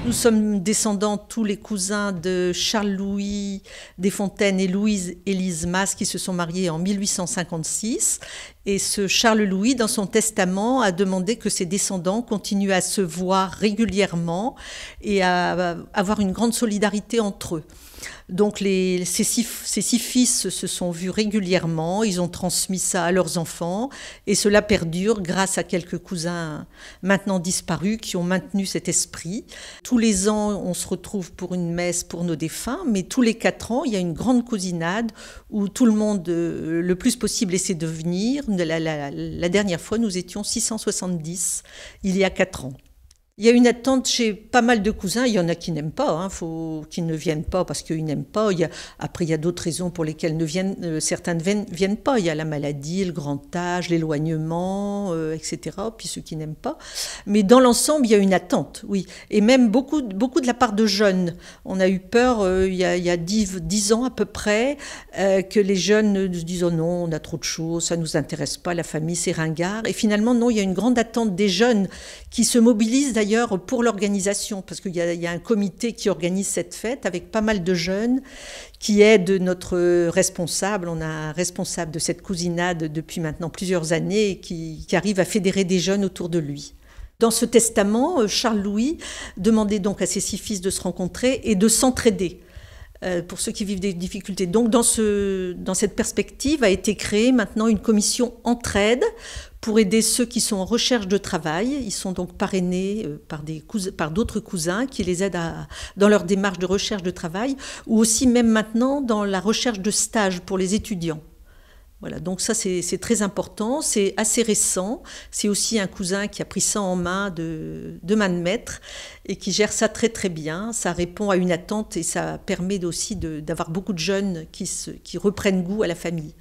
Nous sommes descendants, tous les cousins de Charles-Louis Desfontaines et Louise-Élise Mas qui se sont mariés en 1856. Et ce Charles-Louis, dans son testament, a demandé que ses descendants continuent à se voir régulièrement et à avoir une grande solidarité entre eux. Donc ces six fils se sont vus régulièrement, ils ont transmis ça à leurs enfants et cela perdure grâce à quelques cousins maintenant disparus qui ont maintenu cet esprit. Tous les ans, on se retrouve pour une messe pour nos défunts, mais tous les 4 ans, il y a une grande cousinade où tout le monde, le plus possible, essaie de venir. La dernière fois, nous étions 670, il y a 4 ans. Il y a une attente chez pas mal de cousins. Il y en a qui n'aiment pas, qui ne viennent pas parce qu'ils n'aiment pas. Après, il y a d'autres raisons pour lesquelles certains ne viennent pas. Il y a la maladie, le grand âge, l'éloignement, etc. Puis ceux qui n'aiment pas. Mais dans l'ensemble, il y a une attente, oui. Et même beaucoup de la part de jeunes. On a eu peur, il y a 10 ans à peu près, que les jeunes se disent « Oh non, on a trop de choses, ça ne nous intéresse pas, la famille, c'est ringard ». Et finalement, non, il y a une grande attente des jeunes qui se mobilisent d'ailleurs pour l'organisation, parce qu'il y a un comité qui organise cette fête avec pas mal de jeunes qui aident notre responsable. On a un responsable de cette cousinade depuis maintenant plusieurs années et qui arrive à fédérer des jeunes autour de lui. Dans ce testament, Charles-Louis demandait donc à ses 6 fils de se rencontrer et de s'entraider. Pour ceux qui vivent des difficultés. Donc dans cette perspective a été créée maintenant une commission entraide pour aider ceux qui sont en recherche de travail. Ils sont donc parrainés par d'autres cousins qui les aident dans leur démarche de recherche de travail ou aussi même maintenant dans la recherche de stage pour les étudiants. Voilà, donc ça c'est très important, c'est assez récent, c'est aussi un cousin qui a pris ça en main de main de maître et qui gère ça très très bien, ça répond à une attente et ça permet aussi d'avoir beaucoup de jeunes qui reprennent goût à la famille.